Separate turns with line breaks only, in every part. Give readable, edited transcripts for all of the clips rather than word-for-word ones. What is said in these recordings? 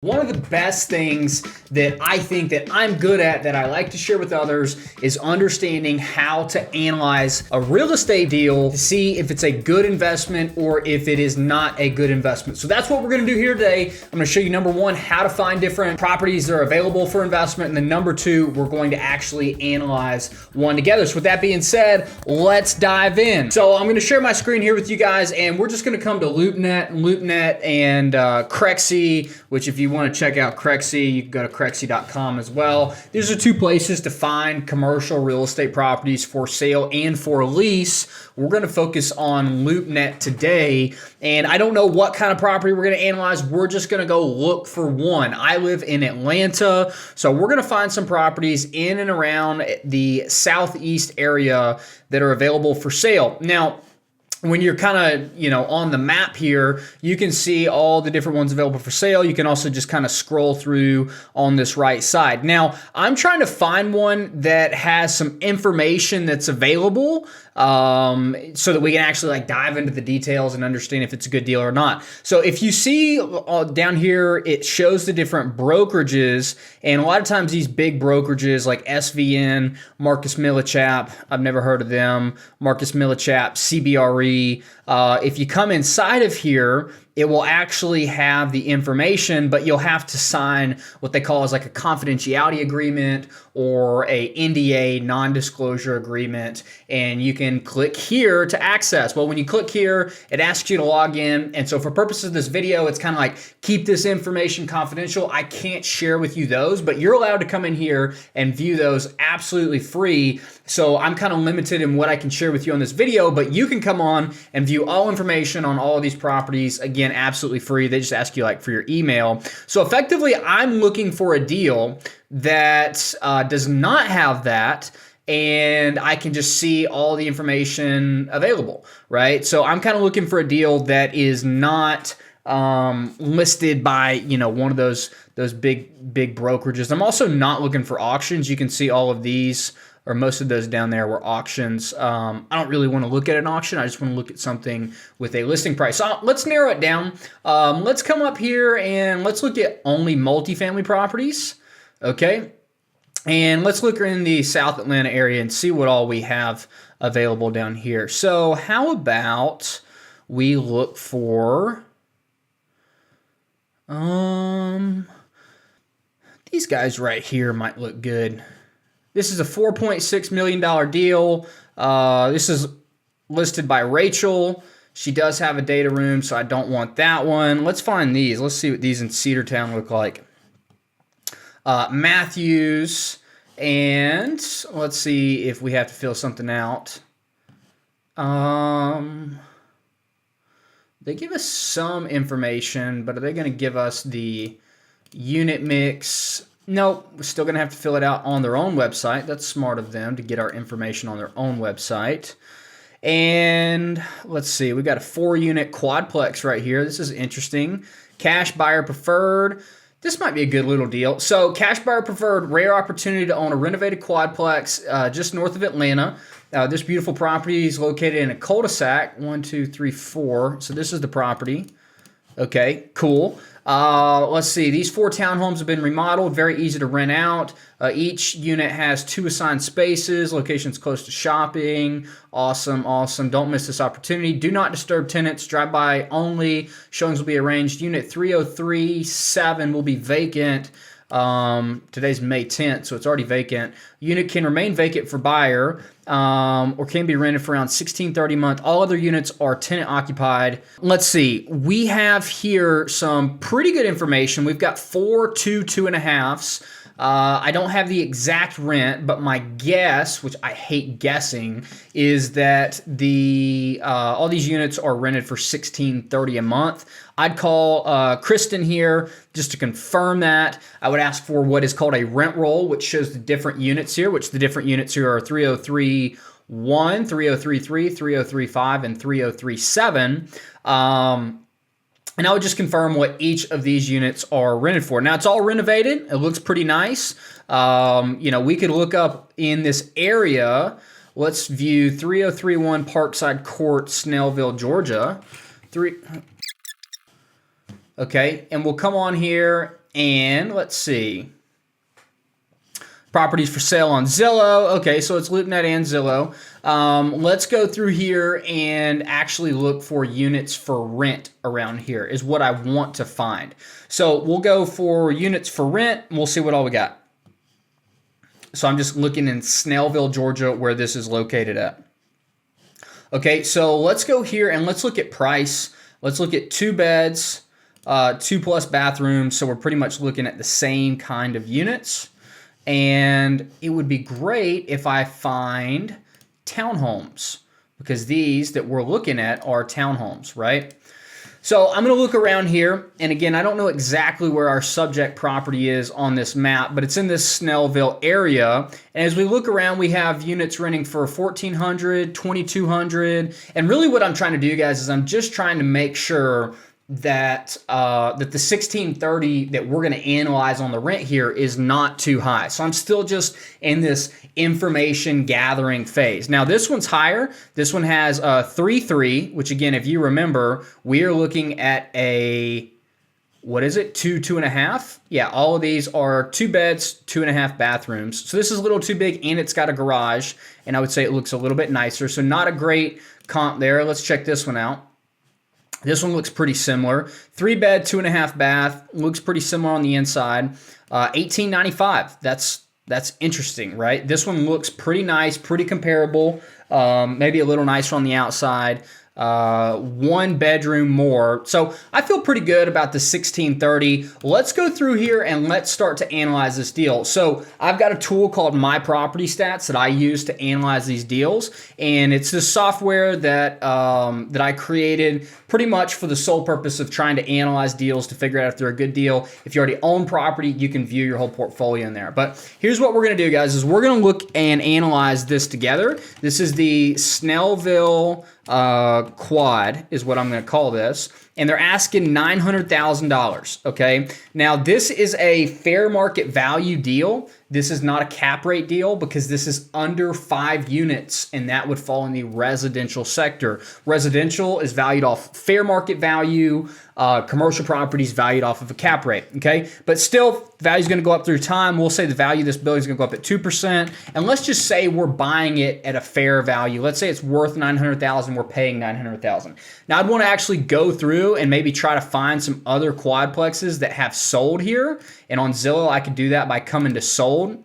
One of the best things that I think that I'm good at that I like to share with others is understanding how to analyze a real estate deal to see if it's a good investment or if it is not a good investment. So that's what we're going to do here today. I'm going to show you number one, how to find different properties that are available for investment. And then number two, we're going to actually analyze one together. So with that being said, let's dive in. So I'm going to share my screen here with you guys, and we're just going to come to LoopNet and Crabtree, which if you want to check out Crabtree, you can go to Crabtree.com as well. These are two places to find commercial real estate properties for sale and for lease. We're going to focus on LoopNet today, and I don't know what kind of property we're going to analyze. We're just going to go look for one. I live in Atlanta, so we're going to find some properties in and around the southeast area that are available for sale. Now, when you're kind of, on the map here, you can see all the different ones available for sale. You can also just kind of scroll through on this right side. Now, I'm trying to find one that has some information that's available so that we can actually dive into the details and understand if it's a good deal or not. So if you see down here, it shows the different brokerages, and a lot of times these big brokerages like SVN, Marcus Millichap, I've never heard of them, Marcus Millichap, CBRE. If you come inside of here, it will actually have the information, but you'll have to sign what they call as a confidentiality agreement or a NDA, non-disclosure agreement, and you can click here to access. Well, when you click here, it asks you to log in, and so for purposes of this video, it's kind of keep this information confidential. I can't share with you those, but you're allowed to come in here and view those absolutely free. So I'm kind of limited in what I can share with you on this video, but you can come on and view all information on all of these properties, again, absolutely free. They just ask you for your email. So effectively, I'm looking for a deal that does not have that, and I can just see all the information available, right? So I'm kind of looking for a deal that is not listed by one of those big brokerages. I'm also not looking for auctions. You can see all of these, or most of those down there, were auctions. I don't really want to look at an auction. I just want to look at something with a listing price. So let's narrow it down. Let's come up here and let's look at only multifamily properties. Okay. And let's look in the South Atlanta area and see what all we have available down here. So how about we look for these guys right here might look good. This is a $4.6 million deal. This is listed by Rachel. She does have a data room, so I don't want that one. Let's find these. Let's see what these in Cedartown look like. Matthews, and let's see if we have to fill something out. They give us some information, but are they going to give us the unit mix? Nope, we're still going to have to fill it out on their own website. That's smart of them to get our information on their own website. And let's see, we got a 4-unit quadplex right here. This is interesting. Cash buyer preferred. This might be a good little deal. So cash buyer preferred, rare opportunity to own a renovated quadplex just north of Atlanta. This beautiful property is located in a cul-de-sac. 1, 2, 3, 4. So this is the property. Okay, cool. Let's see. These 4 townhomes have been remodeled. Very easy to rent out. Each unit has 2 assigned spaces. Location's close to shopping. Awesome, awesome. Don't miss this opportunity. Do not disturb tenants. Drive-by only. Showings will be arranged. Unit 3037 will be vacant. Today's May 10th, so it's already vacant. Unit can remain vacant for buyer, or can be rented for around $1,630 a month. All other units are tenant occupied. Let's see. We have here some pretty good information. We've got 4 2.5s. I don't have the exact rent, but my guess, which I hate guessing, is that all these units are rented for $1,630 a month. I'd call Kristen here just to confirm that. I would ask for what is called a rent roll, which shows the different units here, which the different units here are 3031, 3033, 3035, and 3037. And I would just confirm what each of these units are rented for. Now, it's all renovated. It looks pretty nice. We could look up in this area. Let's view 3031 Parkside Court, Snellville, Georgia. Okay, and we'll come on here and let's see. Properties for sale on Zillow. Okay, so it's LoopNet and Zillow. Let's go through here and actually look for units for rent around here is what I want to find. So we'll go for units for rent and we'll see what all we got. So I'm just looking in Snellville, Georgia, where this is located at. Okay, so let's go here and let's look at price. Let's look at 2 beds, 2+ bathrooms. So we're pretty much looking at the same kind of units. And it would be great if I find townhomes, because these that we're looking at are townhomes, right? So I'm going to look around here. And again, I don't know exactly where our subject property is on this map, but it's in this Snellville area. And as we look around, we have units renting for $1,400, $2,200. And really what I'm trying to do, guys, is I'm just trying to make sure that that the 1630 that we're going to analyze on the rent here is not too high. So I'm still just in this information gathering phase. Now this one's higher. This one has 3.3, which again, if you remember, we are looking at a, what is it? 2.5. Yeah, all of these are 2 beds, 2.5 bathrooms. So this is a little too big, and it's got a garage, and I would say it looks a little bit nicer. So not a great comp there. Let's check this one out. This one looks pretty similar. 3 bed, 2.5 bath. Looks pretty similar on the inside. $1,895. That's interesting, right? This one looks pretty nice, pretty comparable. Maybe a little nicer on the outside. 1 bedroom more. So I feel pretty good about the 1630. Let's go through here and let's start to analyze this deal. So I've got a tool called My Property Stats that I use to analyze these deals. And it's this software that, that I created pretty much for the sole purpose of trying to analyze deals to figure out if they're a good deal. If you already own property, you can view your whole portfolio in there. But here's what we're going to do, guys, is we're going to look and analyze this together. This is the Snellville quad is what I'm going to call this, and they're asking $900,000. Okay, now this is a fair market value deal. This is not a cap rate deal because this is under 5 units, and that would fall in the residential sector. Residential is valued off fair market value. Commercial properties valued off of a cap rate, okay? But still, value is going to go up through time. We'll say the value of this building is going to go up at 2%. And let's just say we're buying it at a fair value. Let's say it's worth $900,000. We're paying $900,000. Now, I'd want to actually go through and maybe try to find some other quadplexes that have sold here. And on Zillow, I could do that by coming to sold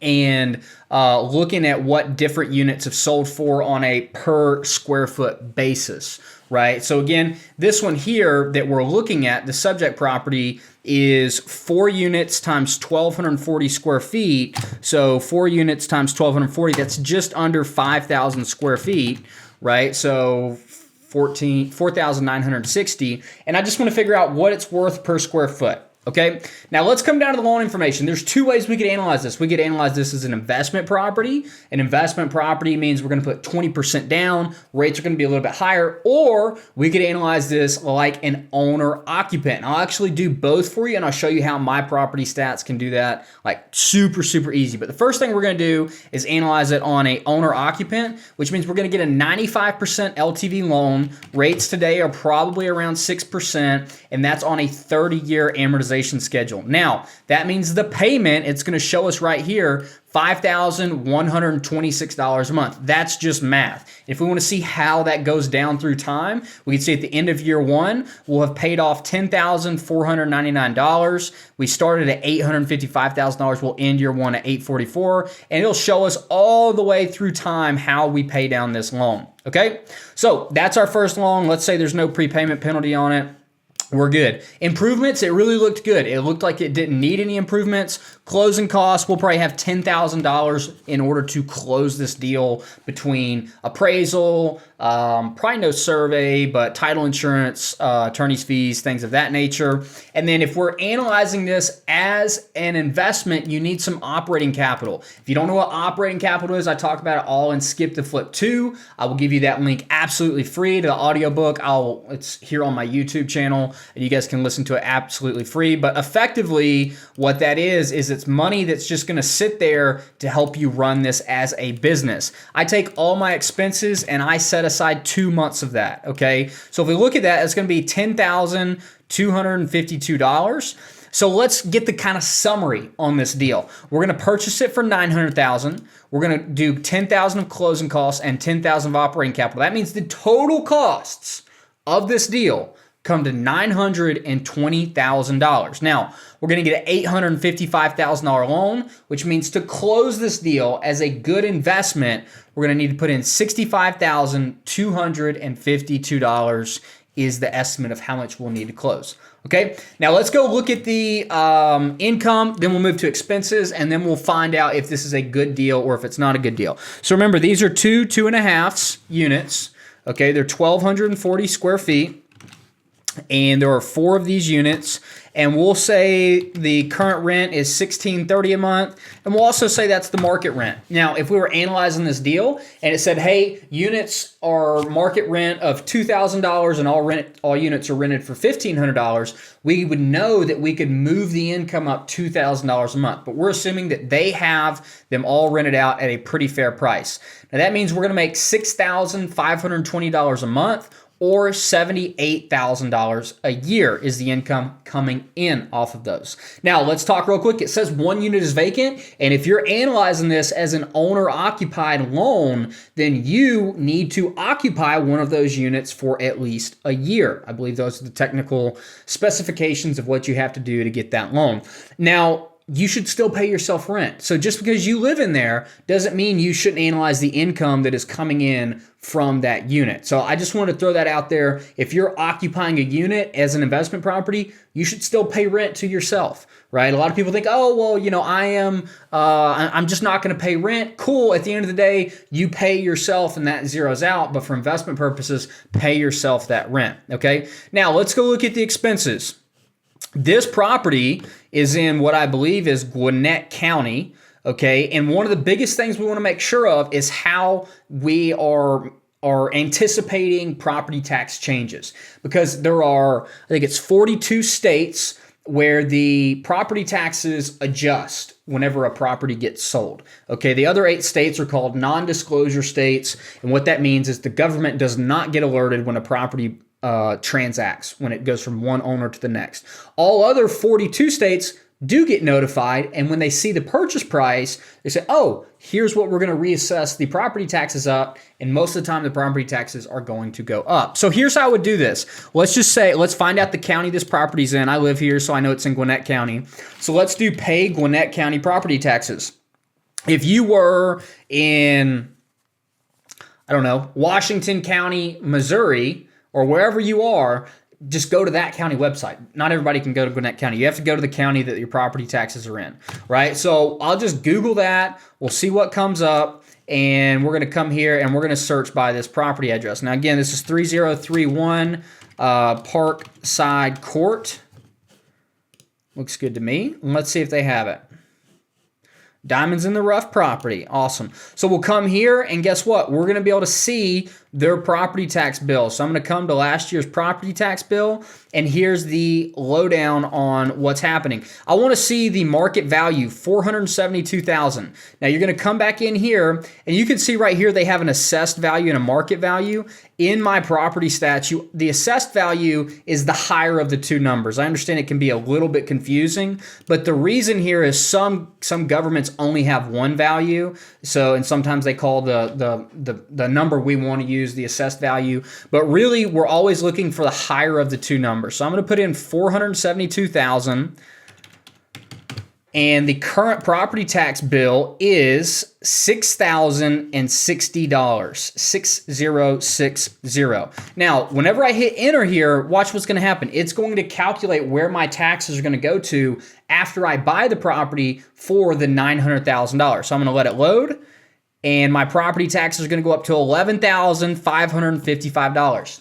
and looking at what different units have sold for on a per square foot basis, right? So again, this one here that we're looking at, the subject property, is 4 units times 1,240 square feet. So 4 units times 1,240, that's just under 5,000 square feet, right? So 4,960. And I just want to figure out what it's worth per square foot. Okay, now let's come down to the loan information. There's 2 ways we could analyze this. We could analyze this as an investment property. An investment property means we're going to put 20% down. Rates are going to be a little bit higher. Or we could analyze this like an owner occupant. I'll actually do both for you, and I'll show you how My Property Stats can do that like super, super easy. But the first thing we're going to do is analyze it on a owner occupant, which means we're going to get a 95% LTV loan. Rates today are probably around 6%, and that's on a 30-year amortization schedule. Now, that means the payment, it's going to show us right here, $5,126 a month. That's just math. If we want to see how that goes down through time, we can see at the end of year 1, we'll have paid off $10,499. We started at $855,000. We'll end year 1 at $844,000, and it'll show us all the way through time how we pay down this loan. Okay, so that's our first loan. Let's say there's no prepayment penalty on it. We're good. Improvements, it really looked good. It looked like it didn't need any improvements. Closing costs, we'll probably have $10,000 in order to close this deal between appraisal, probably no survey, but title insurance, attorney's fees, things of that nature. And then if we're analyzing this as an investment, you need some operating capital. If you don't know what operating capital is, I talk about it all in Skip to Flip 2. I will give you that link absolutely free to the audiobook. It's here on my YouTube channel, and you guys can listen to it absolutely free. But effectively, what that is it's money that's just going to sit there to help you run this as a business. I take all my expenses and I set aside 2 months of that, okay? So if we look at that, it's going to be $10,252. So let's get the kind of summary on this deal. We're going to purchase it for $900,000. We're going to do $10,000 of closing costs and $10,000 of operating capital. That means the total costs of this deal come to $920,000. Now, we're going to get an $855,000 loan, which means to close this deal as a good investment, we're going to need to put in $65,252 is the estimate of how much we'll need to close. Okay, now let's go look at the income, then we'll move to expenses, and then we'll find out if this is a good deal or if it's not a good deal. So remember, these are 2.5 units. Okay, they're 1,240 square feet. And there are 4 of these units, and we'll say the current rent is $1,630 a month, and we'll also say that's the market rent. Now, if we were analyzing this deal and it said, hey, units are market rent of $2,000 and all units are rented for $1,500, we would know that we could move the income up $2,000 a month. But we're assuming that they have them all rented out at a pretty fair price. Now, that means we're going to make $6,520 a month, or $78,000 a year is the income coming in off of those. Now, let's talk real quick. It says 1 unit is vacant, and if you're analyzing this as an owner-occupied loan, then you need to occupy one of those units for at least a year. I believe those are the technical specifications of what you have to do to get that loan. Now, you should still pay yourself rent. So just because you live in there doesn't mean you shouldn't analyze the income that is coming in from that unit. So I just want to throw that out there. If you're occupying a unit as an investment property, you should still pay rent to yourself, right? A lot of people think, oh, well, I'm just not going to pay rent. Cool. At the end of the day, you pay yourself and that zeroes out. But for investment purposes, pay yourself that rent. Okay. Now let's go look at the expenses. This property is in what I believe is Gwinnett County, okay? And one of the biggest things we want to make sure of is how we are anticipating property tax changes. Because there are, I think it's 42 states where the property taxes adjust whenever a property gets sold. Okay, the other 8 states are called non-disclosure states, and what that means is the government does not get alerted when a property transacts, when it goes from one owner to the next. All other 42 states do get notified, and when they see the purchase price, they say, oh, here's what we're going to reassess the property taxes up, and most of the time the property taxes are going to go up. So here's how I would do this. Let's find out the county this property's in. I live here, so I know it's in Gwinnett County. So let's do pay Gwinnett County property taxes. If you were in, I don't know, Washington County, Missouri, or wherever you are, just go to that county website. Not everybody can go to Gwinnett County. You have to go to the county that your property taxes are in, right? So I'll just Google that. We'll see what comes up, and we're going to come here, and we're going to search by this property address. Now, again, this is 3031 Parkside Court. Looks good to me. Let's see if they have it. Diamonds in the rough property. Awesome. So we'll come here, and guess what? We're going to be able to see their property tax bill. So I'm going to come to last year's property tax bill, and here's the lowdown on what's happening. I want to see the market value, $472,000. Now you're going to come back in here, and you can see right here they have an assessed value and a market value. In my property stats, the assessed value is the higher of the two numbers. I understand it can be a little bit confusing, but the reason here is some governments only have one value. So, and sometimes they call the number we want to use the assessed value, but really we're always looking for the higher of the two numbers. So I'm going to put in 472,000. And the current property tax bill is $6,060, $6060. Now, whenever I hit enter here, watch what's going to happen. It's going to calculate where my taxes are going to go to after I buy the property for the $900,000. So I'm going to let it load, and my property taxes are going to go up to $11,555.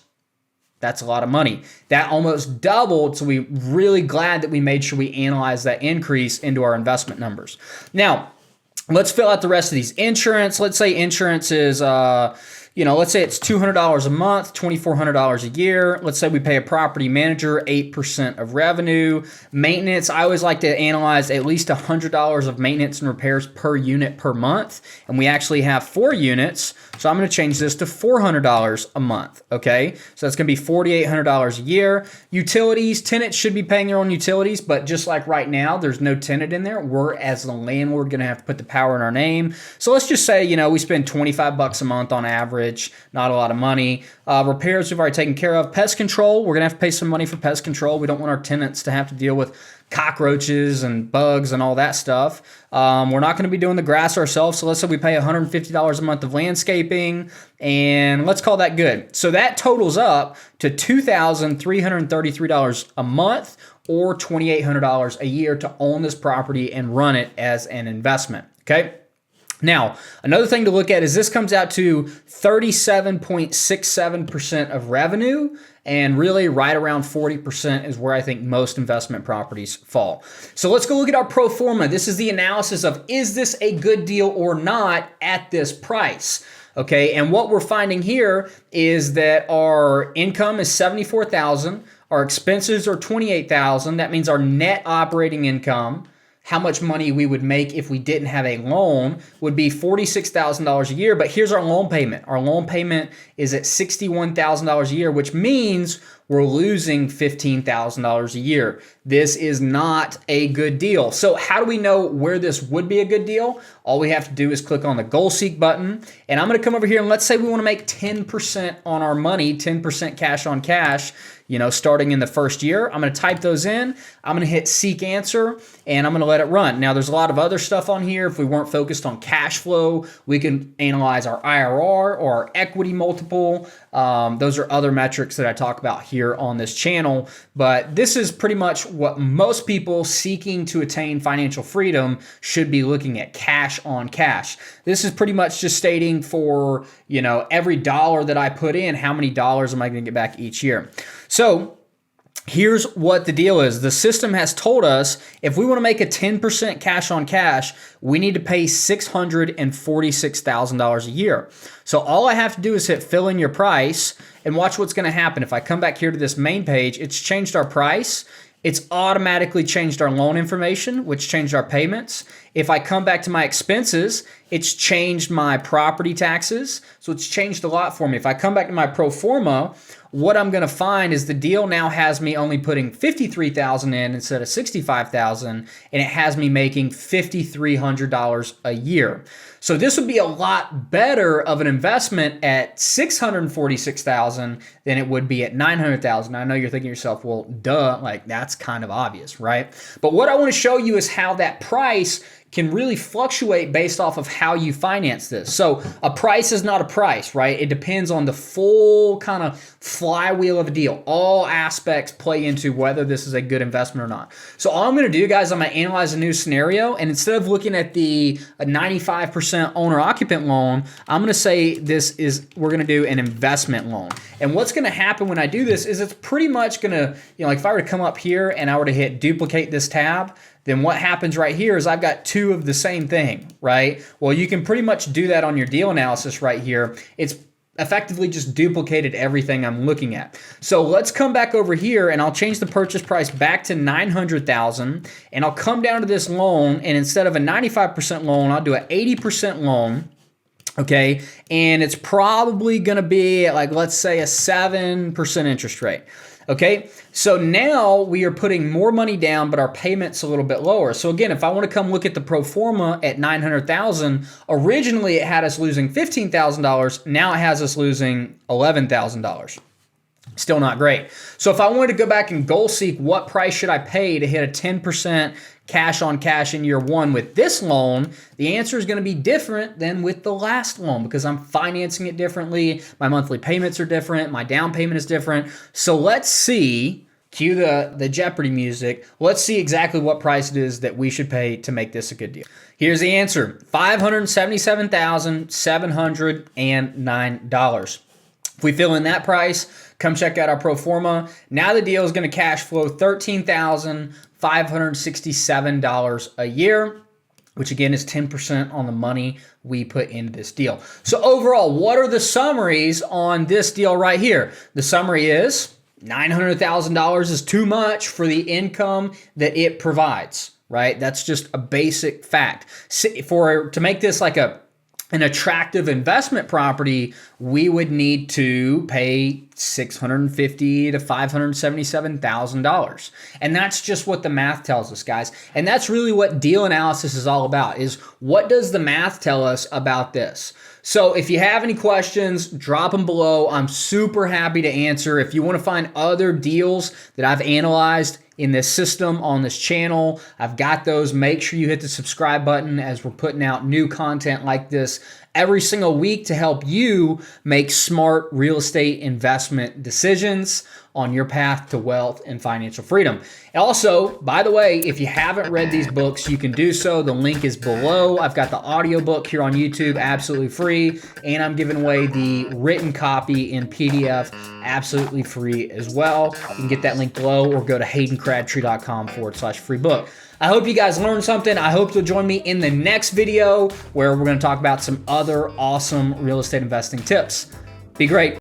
That's a lot of money. That almost doubled, so we're really glad that we made sure we analyzed that increase into our investment numbers. Now, let's fill out the rest of these. Insurance, let's say insurance is let's say it's $200 a month, $2,400 a year. Let's say we pay a property manager 8% of revenue. Maintenance, I always like to analyze at least $100 of maintenance and repairs per unit per month. And we actually have 4 units. So I'm going to change this to $400 a month. Okay. So that's going to be $4,800 a year. Utilities, tenants should be paying their own utilities, but just like right now, there's no tenant in there. We're, as the landlord, going to have to put the power in our name. So let's just say, we spend $25 a month on average, not a lot of money. Repairs we've already taken care of. Pest control, we're going to have to pay some money for pest control. We don't want our tenants to have to deal with cockroaches and bugs and all that stuff. We're not going to be doing the grass ourselves. So let's say we pay $150 a month of landscaping, and let's call that good. So that totals up to $2,333 a month or $2,800 a year to own this property and run it as an investment. Okay. Now, another thing to look at is this comes out to 37.67% of revenue, and really right around 40% is where I think most investment properties fall. So let's go look at our pro forma. This is the analysis of, is this a good deal or not at this price? Okay, and what we're finding here is that our income is $74,000, our expenses are $28,000. That means our net operating income, how much money we would make if we didn't have a loan, would be $46,000 a year. But here's our loan payment. Our loan payment is at $61,000 a year, which means we're losing $15,000 a year. This is not a good deal. So how do we know where this would be a good deal? All we have to do is click on the Goal Seek button, and I'm going to come over here and let's say we want to make 10% on our money, 10% cash on cash, starting in the first year. I'm going to type those in. I'm going to hit Seek Answer, and I'm going to let it run. Now, there's a lot of other stuff on here. If we weren't focused on cash flow, we can analyze our IRR or our equity multiple. Those are other metrics that I talk about here on this channel, but this is pretty much what most people seeking to attain financial freedom should be looking at, cash on cash. This is pretty much just stating for, every dollar that I put in, how many dollars am I going to get back each year? So here's what the deal is. The system has told us if we want to make a 10% cash on cash, we need to pay $646,000 a year. So all I have to do is hit fill in your price and watch what's going to happen. If I come back here to this main page, it's changed our price. It's automatically changed our loan information, which changed our payments. If I come back to my expenses, it's changed my property taxes. So it's changed a lot for me. If I come back to my pro forma, what I'm going to find is the deal now has me only putting $53,000 in instead of $65,000, and it has me making $5,300 a year. So this would be a lot better of an investment at $646,000 than it would be at $900,000. I know you're thinking to yourself, well, duh, like that's kind of obvious, right? But what I want to show you is how that price can really fluctuate based off of how you finance this. So a price is not a price, right? It depends on the full kind of flywheel of a deal. All aspects play into whether this is a good investment or not. So all I'm going to do, guys, I'm going to analyze a new scenario, and instead of looking at a 95% owner-occupant loan, I'm going to say we're going to do an investment loan. And what's going to happen when I do this is it's pretty much going to, like if I were to come up here and I were to hit duplicate this tab, then what happens right here is I've got two of the same thing, right? Well, you can pretty much do that on your deal analysis right here. It's effectively just duplicated everything I'm looking at. So let's come back over here and I'll change the purchase price back to $900,000, and I'll come down to this loan, and instead of a 95% loan, I'll do an 80% loan. Okay, and it's probably going to be at let's say a 7% interest rate. Okay, so now we are putting more money down, but our payment's a little bit lower. So again, if I want to come look at the pro forma at $900,000, originally it had us losing $15,000. Now it has us losing $11,000. Still not great. So if I wanted to go back and goal seek what price should I pay to hit a 10% cash on cash in year one with this loan, the answer is going to be different than with the last loan because I'm financing it differently. My monthly payments are different. My down payment is different. So let's see, cue the Jeopardy music. Let's see exactly what price it is that we should pay to make this a good deal. Here's the answer, $577,709. If we fill in that price, come check out our pro forma. Now the deal is going to cash flow $13,567 a year. which again is 10% on the money we put into this deal. So overall, what are the summaries on this deal right here? The summary is $900,000 is too much for the income that it provides, right? That's just a basic fact. To make this like an attractive investment property, we would need to pay $650,000 to $577,000. And that's just what the math tells us, guys. And that's really what deal analysis is all about, is what does the math tell us about this? So if you have any questions, drop them below. I'm super happy to answer. If you want to find other deals that I've analyzed in this system on this channel, I've got those. Make sure you hit the subscribe button, as we're putting out new content like this every single week to help you make smart real estate investment decisions on your path to wealth and financial freedom. Also, by the way, if you haven't read these books, you can do so. The link is below. I've got the audiobook here on YouTube, absolutely free, and I'm giving away the written copy in PDF, absolutely free as well. You can get that link below, or go to haydencrabtree.com/free book. I hope you guys learned something. I hope you'll join me in the next video, where we're going to talk about some other awesome real estate investing tips. Be great.